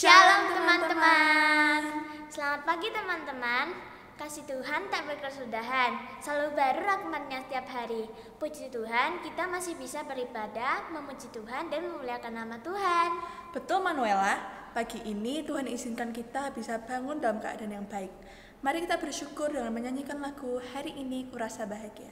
Shalom teman-teman. Selamat pagi teman-teman. Kasih Tuhan tak berkesudahan, selalu baru rahmat-Nya setiap hari. Puji Tuhan, kita masih bisa beribadah, memuji Tuhan dan memuliakan nama Tuhan. Betul Manuela, pagi ini Tuhan izinkan kita bisa bangun dalam keadaan yang baik. Mari kita bersyukur dengan menyanyikan lagu Hari Ini Kurasa Bahagia.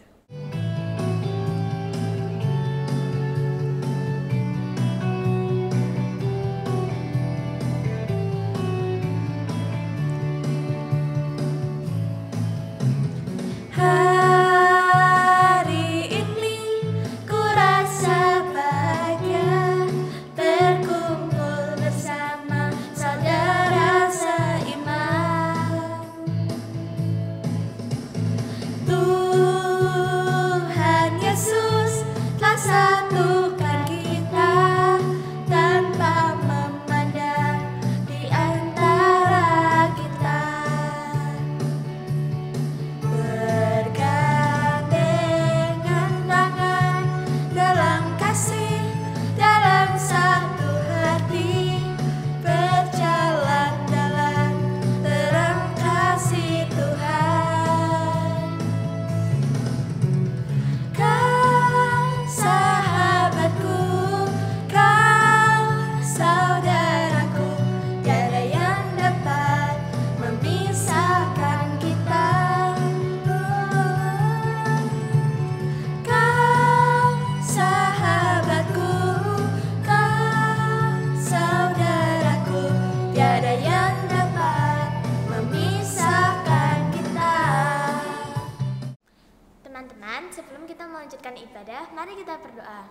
Teman-teman, sebelum kita melanjutkan ibadah, mari kita berdoa.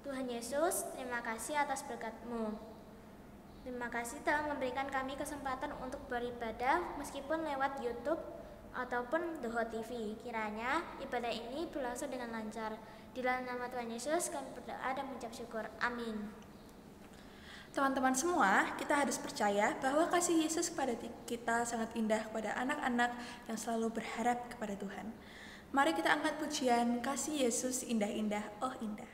Tuhan Yesus, terima kasih atas berkat-Mu. Terima kasih telah memberikan kami kesempatan untuk beribadah meskipun lewat YouTube ataupun The Hot TV. Kiranya ibadah ini berlangsung dengan lancar. Di dalam nama Tuhan Yesus kami berdoa dan mengucap syukur. Amin. Teman-teman semua, kita harus percaya bahwa kasih Yesus kepada kita sangat indah kepada anak-anak yang selalu berharap kepada Tuhan. Mari kita angkat pujian Kasih Yesus Indah-Indah, Oh Indah.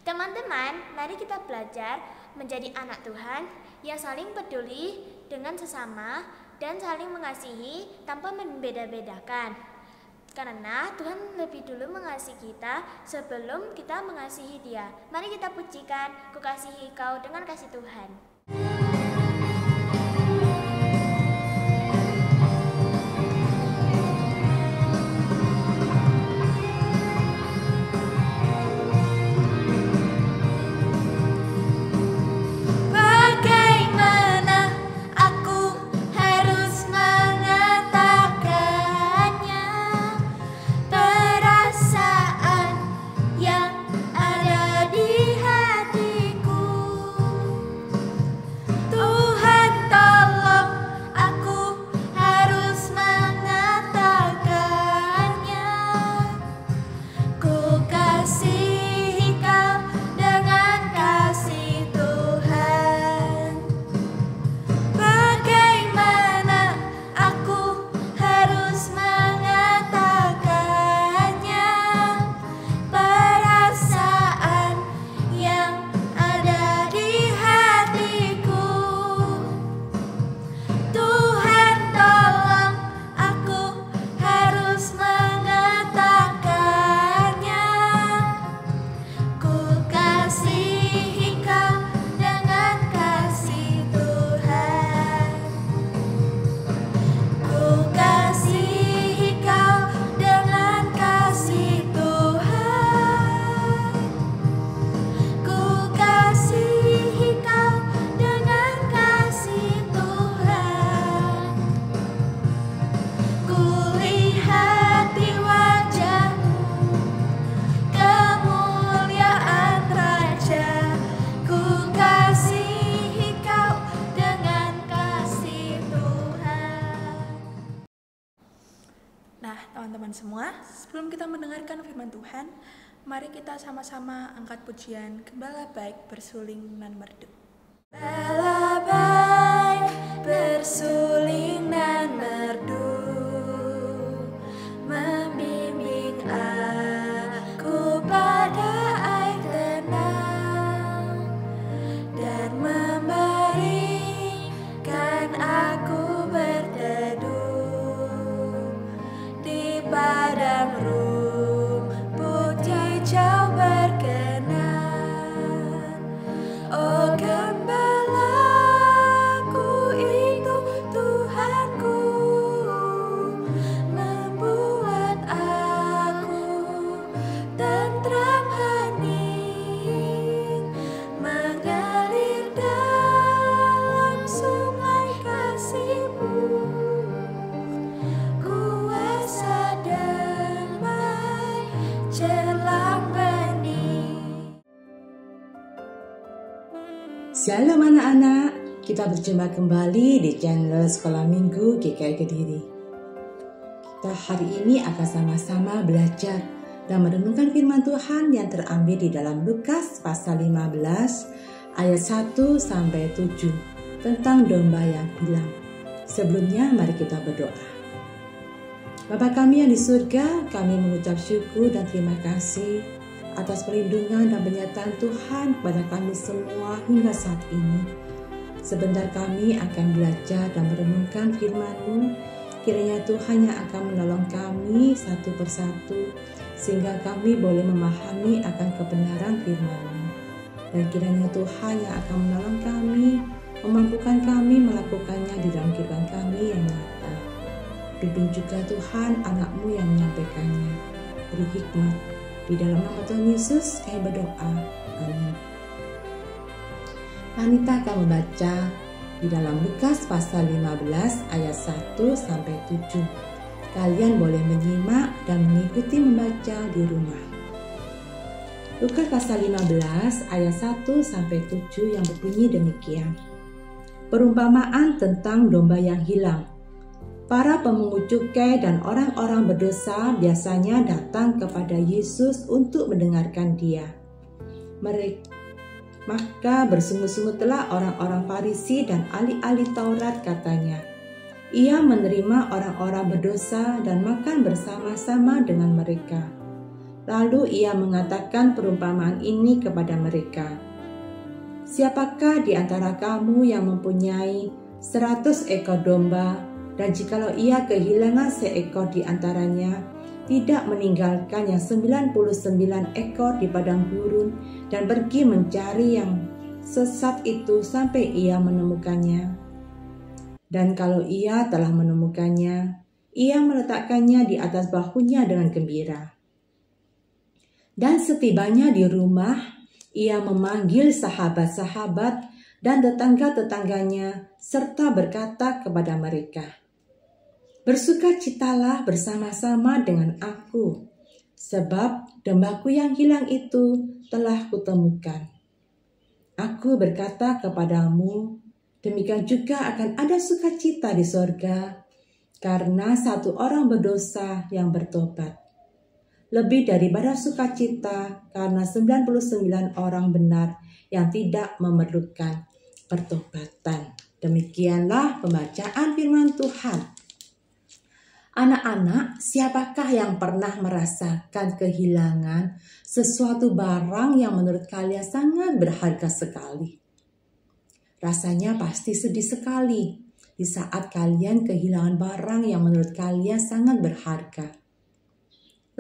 Teman-teman, mari kita belajar menjadi anak Tuhan yang saling peduli dengan sesama dan saling mengasihi tanpa membeda-bedakan. Karena Tuhan lebih dulu mengasihi kita sebelum kita mengasihi Dia. Mari kita pujikan, Ku kasihi kau dengan kasih Tuhan. Yang ada di hatiku teman-teman semua, sebelum kita mendengarkan firman Tuhan, mari kita sama-sama angkat pujian Gembala Baik bersuling nan merdu. Gembala baik bersuling nan merdu, membimbing aku pada air tenang, dan memberikan aku berteduh di padang rumput hijau berkenan. Oh, gembalaku itu Tuhanku, membuat aku tentram hening, mengalir dalam sungai kasih-Mu, kuasa damai jelang bening. Shalom anak-anak, kita berjumpa kembali di channel Sekolah Minggu GKI Kediri. Kita hari ini akan sama-sama belajar dan merenungkan firman Tuhan yang terambil di dalam Lukas pasal 15 ayat 1-7 tentang domba yang hilang. Sebelumnya mari kita berdoa. Bapa kami yang di surga, kami mengucap syukur dan terima kasih atas perlindungan dan penyertaan Tuhan kepada kami semua hingga saat ini. Sebentar kami akan belajar dan merenungkan firman-Mu. Kiranya Tuhan yang akan menolong kami satu persatu, sehingga kami boleh memahami akan kebenaran firman-Mu. Dan kiranya Tuhan yang akan menolong kami, memampukan kami melakukannya di dalam kehidupan kami yang nyata. Pimpin juga Tuhan anak-Mu yang menyampaikannya. Beri hikmat. Di dalam nama Tuhan Yesus kami berdoa. Amin. Anita akan membaca di dalam Lukas pasal 15 ayat 1-7. Kalian boleh menyimak dan mengikuti membaca di rumah. Lukas pasal 15 ayat 1-7 yang berbunyi demikian. Perumpamaan tentang domba yang hilang. Para pemungut cukai dan orang-orang berdosa biasanya datang kepada Yesus untuk mendengarkan Dia. Maka bersungguh-sungguhlah orang-orang Farisi dan ahli-ahli Taurat, katanya. Ia menerima orang-orang berdosa dan makan bersama-sama dengan mereka. Lalu ia mengatakan perumpamaan ini kepada mereka. Siapakah di antara kamu yang mempunyai 100 ekor domba, dan jikalau ia kehilangan seekor di antaranya, tidak meninggalkan yang 99 ekor di padang gurun dan pergi mencari yang sesat itu sampai ia menemukannya. Dan kalau ia telah menemukannya, ia meletakkannya di atas bahunya dengan gembira. Dan setibanya di rumah, ia memanggil sahabat-sahabat dan tetangga-tetangganya serta berkata kepada mereka, bersukacitalah bersama-sama dengan aku, sebab dombaku yang hilang itu telah kutemukan. Aku berkata kepadamu, demikian juga akan ada sukacita di sorga, karena satu orang berdosa yang bertobat. Lebih daripada sukacita karena 99 orang benar yang tidak memerlukan pertobatan. Demikianlah pembacaan firman Tuhan. Anak-anak, siapakah yang pernah merasakan kehilangan sesuatu barang yang menurut kalian sangat berharga sekali? Rasanya pasti sedih sekali di saat kalian kehilangan barang yang menurut kalian sangat berharga.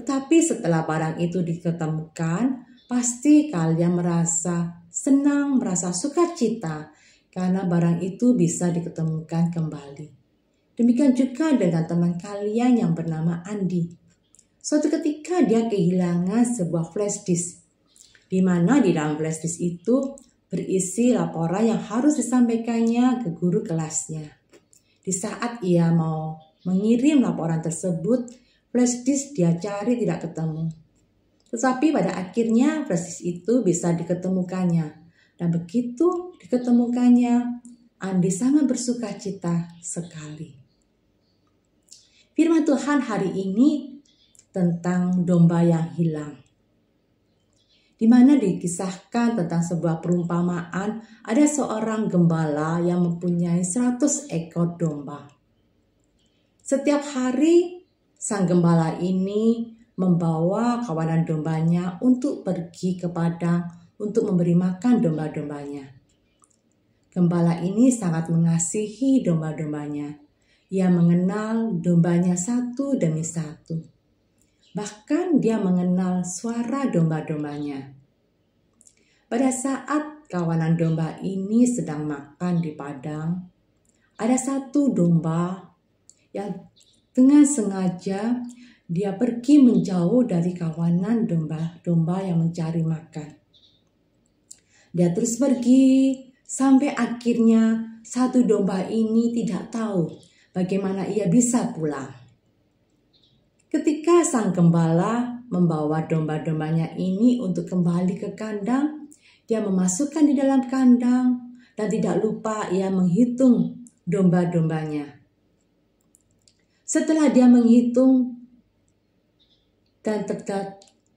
Tetapi setelah barang itu diketemukan, pasti kalian merasa senang, merasa sukacita karena barang itu bisa diketemukan kembali. Demikian juga dengan teman kalian yang bernama Andi. Suatu ketika dia kehilangan sebuah flash disk, di mana di dalam flash disk itu berisi laporan yang harus disampaikannya ke guru kelasnya. Di saat ia mau mengirim laporan tersebut, flash disk dia cari tidak ketemu. Tetapi pada akhirnya flash disk itu bisa diketemukannya. Dan begitu diketemukannya, Andi sangat bersukacita sekali. Firman Tuhan hari ini tentang domba yang hilang. Di mana dikisahkan tentang sebuah perumpamaan, ada seorang gembala yang mempunyai 100 ekor domba. Setiap hari, sang gembala ini membawa kawanan dombanya untuk pergi ke padang untuk memberi makan domba-dombanya. Gembala ini sangat mengasihi domba-dombanya. Ia mengenal dombanya satu demi satu. Bahkan dia mengenal suara domba-dombanya. Pada saat kawanan domba ini sedang makan di padang, ada satu domba yang dengan sengaja dia pergi menjauh dari kawanan domba-domba yang mencari makan. Dia terus pergi sampai akhirnya satu domba ini tidak tahu bagaimana ia bisa pulang. Ketika sang gembala membawa domba-dombanya ini untuk kembali ke kandang, dia memasukkan di dalam kandang dan tidak lupa ia menghitung domba-dombanya. Setelah dia menghitung dan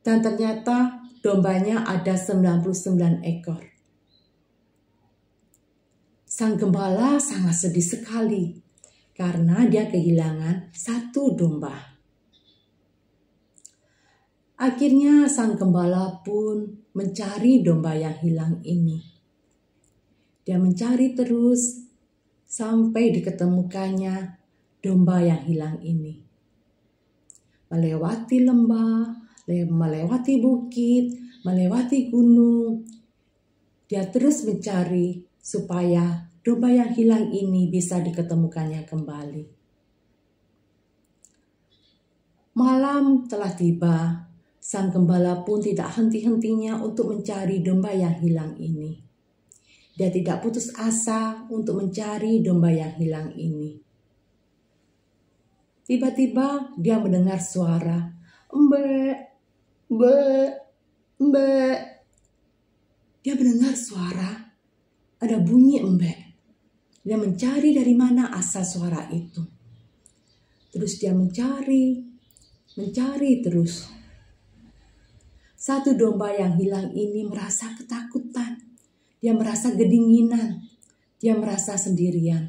ternyata dombanya ada 99 ekor. Sang gembala sangat sedih sekali karena dia kehilangan satu domba. Akhirnya sang gembala pun mencari domba yang hilang ini. Dia mencari terus sampai diketemukannya domba yang hilang ini. Melewati lembah, melewati bukit, melewati gunung. Dia terus mencari supaya domba yang hilang ini bisa diketemukannya kembali. Malam telah tiba. Sang gembala pun tidak henti-hentinya untuk mencari domba yang hilang ini. Dia tidak putus asa untuk mencari domba yang hilang ini. Tiba-tiba dia mendengar suara, "Embe, embe, embe." Dia mendengar suara, ada bunyi embe. Dia mencari dari mana asal suara itu. Terus dia mencari terus. Satu domba yang hilang ini merasa ketakutan. Dia merasa kedinginan. Dia merasa sendirian.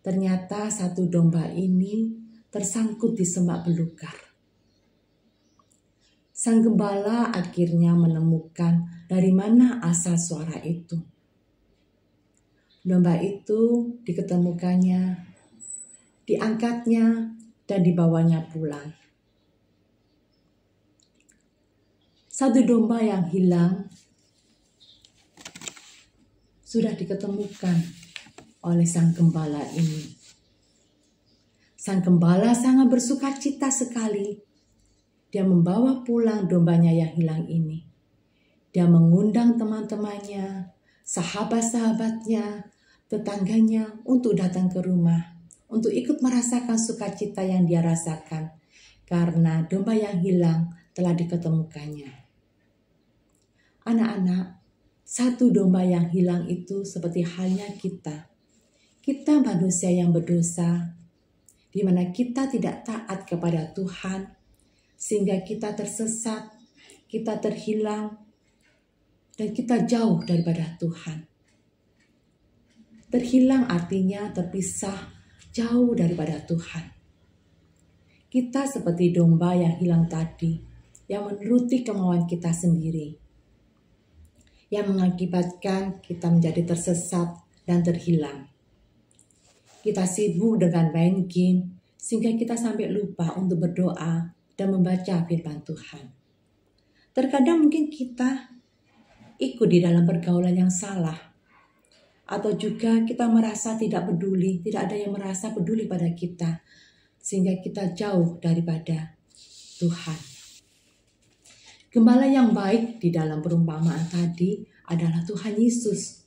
Ternyata satu domba ini tersangkut di semak belukar. Sang gembala akhirnya menemukan dari mana asal suara itu. Domba itu diketemukannya, diangkatnya, dan dibawanya pulang. Satu domba yang hilang sudah diketemukan oleh sang gembala ini. Sang gembala sangat bersukacita sekali. Dia membawa pulang dombanya yang hilang ini. Dia mengundang teman-temannya, sahabat-sahabatnya, tetangganya untuk datang ke rumah, untuk ikut merasakan sukacita yang dia rasakan karena domba yang hilang telah diketemukannya. Anak-anak, satu domba yang hilang itu seperti halnya kita. Kita manusia yang berdosa, di mana kita tidak taat kepada Tuhan, sehingga kita tersesat, kita terhilang, dan kita jauh daripada Tuhan. Terhilang artinya terpisah, jauh daripada Tuhan. Kita seperti domba yang hilang tadi, yang menuruti kemauan kita sendiri, yang mengakibatkan kita menjadi tersesat dan terhilang. Kita sibuk dengan main game, sehingga kita sampai lupa untuk berdoa dan membaca firman Tuhan. Terkadang mungkin kita ikut di dalam pergaulan yang salah, atau juga kita merasa tidak peduli, tidak ada yang merasa peduli pada kita, sehingga kita jauh daripada Tuhan. Gembala yang baik di dalam perumpamaan tadi adalah Tuhan Yesus.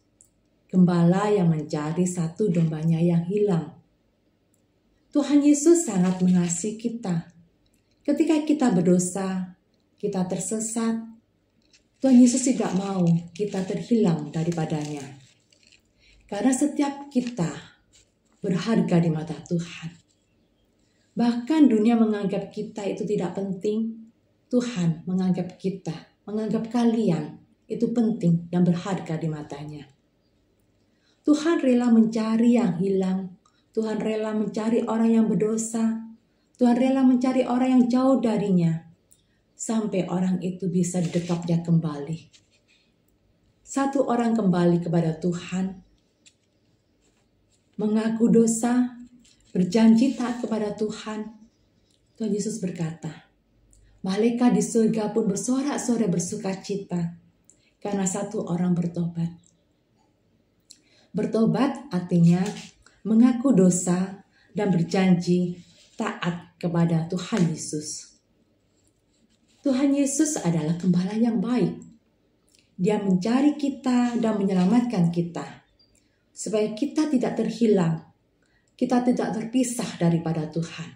Gembala yang mencari satu dombanya yang hilang. Tuhan Yesus sangat mengasihi kita. Ketika kita berdosa, kita tersesat, Tuhan Yesus tidak mau kita terhilang daripadanya. Karena setiap kita berharga di mata Tuhan. Bahkan dunia menganggap kita itu tidak penting, Tuhan menganggap kita, menganggap kalian itu penting dan berharga di matanya. Tuhan rela mencari yang hilang, Tuhan rela mencari orang yang berdosa, Tuhan rela mencari orang yang jauh darinya, sampai orang itu bisa didekapnya kembali. Satu orang kembali kepada Tuhan, mengaku dosa, berjanji taat kepada Tuhan. Tuhan Yesus berkata, malaikat di surga pun bersorak-sorai bersuka cita karena satu orang bertobat. Bertobat artinya mengaku dosa dan berjanji taat kepada Tuhan Yesus. Tuhan Yesus adalah gembala yang baik. Dia mencari kita dan menyelamatkan kita, supaya kita tidak terhilang, kita tidak terpisah daripada Tuhan.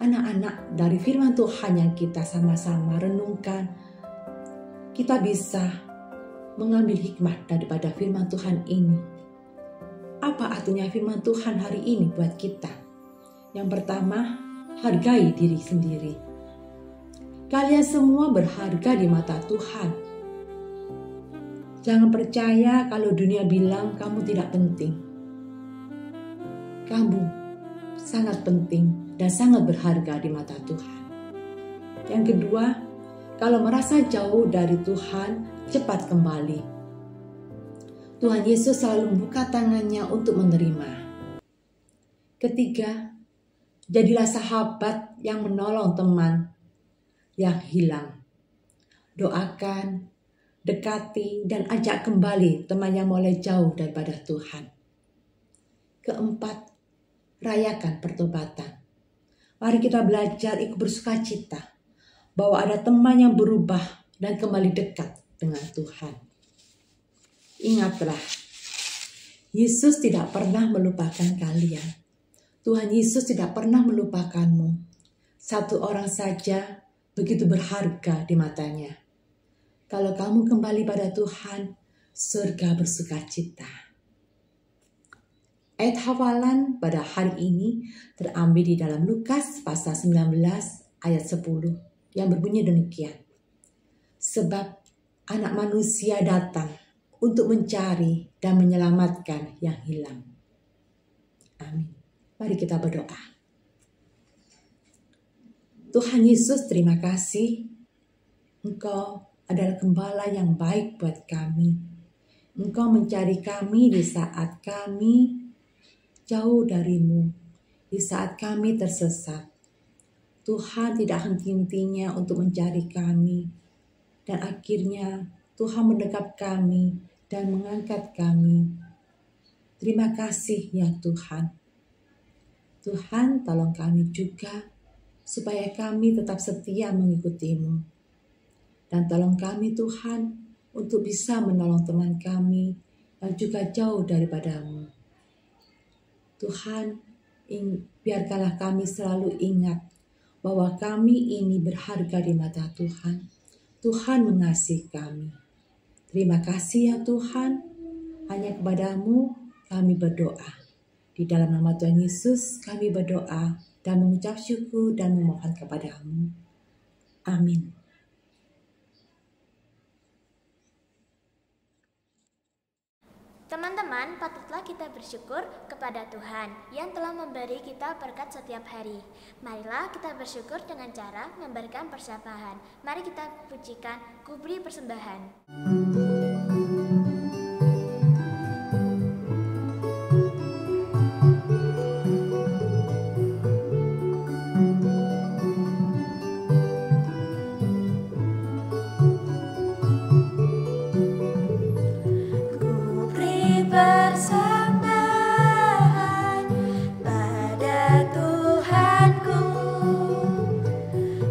Anak-anak, dari firman Tuhan yang kita sama-sama renungkan, kita bisa mengambil hikmah daripada firman Tuhan ini. Apa artinya firman Tuhan hari ini buat kita? Yang pertama, hargai diri sendiri. Kalian semua berharga di mata Tuhan. Jangan percaya kalau dunia bilang kamu tidak penting. Kamu sangat penting dan sangat berharga di mata Tuhan. Yang kedua, kalau merasa jauh dari Tuhan, cepat kembali. Tuhan Yesus selalu membuka tangannya untuk menerima. Ketiga, jadilah sahabat yang menolong teman yang hilang. Doakan, dekati, dan ajak kembali teman yang mulai jauh daripada Tuhan. Keempat, rayakan pertobatan. Mari kita belajar ikut bersuka cita bahwa ada teman yang berubah dan kembali dekat dengan Tuhan. Ingatlah, Yesus tidak pernah melupakan kalian. Tuhan Yesus tidak pernah melupakanmu. Satu orang saja begitu berharga di matanya. Kalau kamu kembali pada Tuhan, surga bersuka cita. Ayat hafalan pada hari ini terambil di dalam Lukas pasal 19 ayat 10 yang berbunyi demikian. Sebab anak manusia datang untuk mencari dan menyelamatkan yang hilang. Amin. Mari kita berdoa. Tuhan Yesus, terima kasih. Engkau adalah gembala yang baik buat kami. Engkau mencari kami di saat kami jauh darimu, di saat kami tersesat. Tuhan tidak henti-hentinya untuk mencari kami. Dan akhirnya Tuhan mendekap kami dan mengangkat kami. Terima kasih ya Tuhan. Tuhan, tolong kami juga supaya kami tetap setia mengikutimu. Dan tolong kami Tuhan untuk bisa menolong teman kami yang juga jauh daripadamu. Tuhan, biarkanlah kami selalu ingat bahwa kami ini berharga di mata Tuhan. Tuhan mengasihi kami. Terima kasih ya Tuhan. Hanya kepadamu kami berdoa. Di dalam nama Tuhan Yesus kami berdoa dan mengucap syukur dan memohon kepadamu. Amin. Teman-teman, patutlah kita bersyukur kepada Tuhan yang telah memberi kita berkat setiap hari. Marilah kita bersyukur dengan cara memberikan persembahan. Mari kita pujikan Kuberi Persembahan. Persembahan pada Tuhanku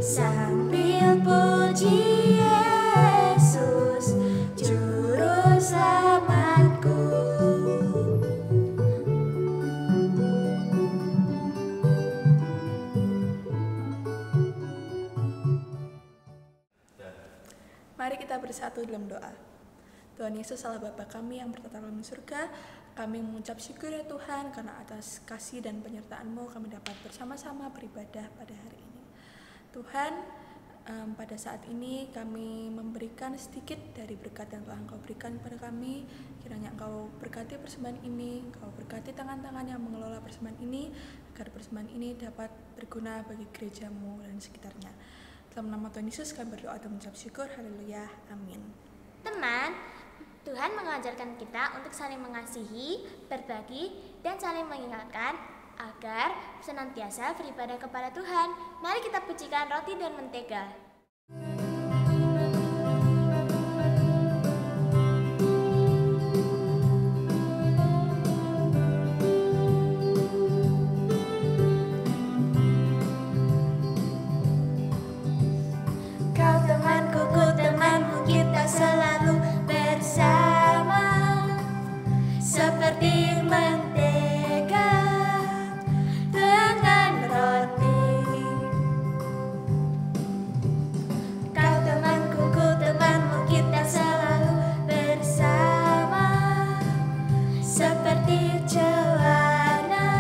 sambil puji Yesus Juru Selamatku. Mari kita bersatu dalam doa. Tuhan Yesus Allah Bapa kami yang bertata dalam surga, Kami mengucap syukur ya Tuhan, karena atas kasih dan penyertaan-Mu kami dapat bersama-sama beribadah pada hari ini. Tuhan, pada saat ini kami memberikan sedikit dari berkat yang telah Engkau berikan kepada kami. Kiranya Engkau berkati persembahan ini, Engkau berkati tangan-tangan yang mengelola persembahan ini, agar persembahan ini dapat berguna bagi gereja-Mu dan sekitarnya. Dalam nama Tuhan Yesus kami berdoa dan mengucap syukur. Haleluya. Amin. Teman, Tuhan mengajarkan kita untuk saling mengasihi, berbagi, dan saling mengingatkan agar senantiasa beribadah kepada Tuhan. Mari kita pujikan roti dan mentega. Kau temanku, ku temanmu, kita selalu bersama, seperti mentega dengan roti. Kau temanku, ku temanmu, kita selalu bersama, seperti celana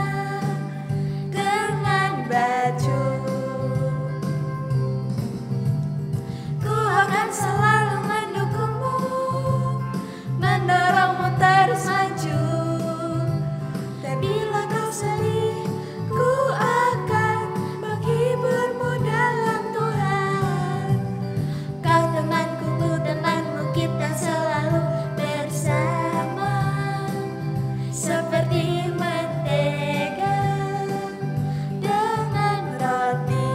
dengan baju. Ku akan selalu mendukungmu, mendorongmu terus maju. Dan bila kau sedih, ku akan menghiburmu dalam Tuhan. Kau temanku, ku temanmu, kita selalu bersama, seperti mentega dengan roti.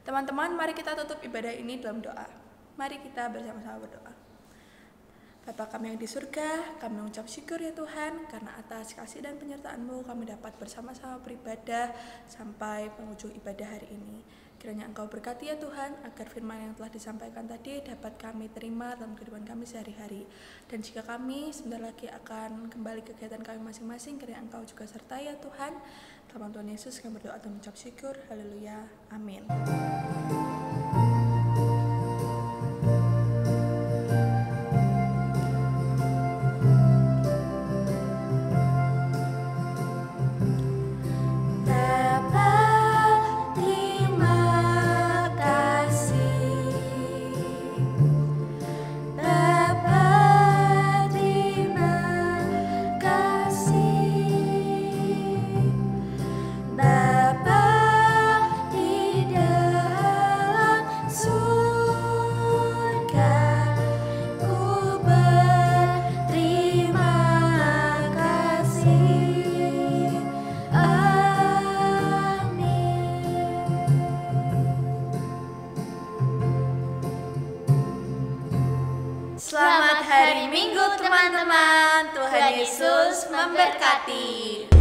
Teman-teman, mari kita tutup ibadah ini dalam doa. Mari kita bersama-sama berdoa. Bapa kami yang di surga, kami mengucap syukur ya Tuhan, karena atas kasih dan penyertaan-Mu kami dapat bersama-sama beribadah sampai penghujung ibadah hari ini. Kiranya Engkau berkati ya Tuhan, agar firman yang telah disampaikan tadi dapat kami terima dalam kehidupan kami sehari-hari. Dan jika kami sebentar lagi akan kembali ke kegiatan kami masing-masing, kiranya Engkau juga sertai ya Tuhan. Dalam Tuhan Yesus kami berdoa dan mengucap syukur. Haleluya. Amin. Bapa, terima kasih. Bapa, terima kasih. Bapa di dalam surga, ku berterima kasih. Selamat hari Minggu teman-teman. Tuhan Yesus memberkati.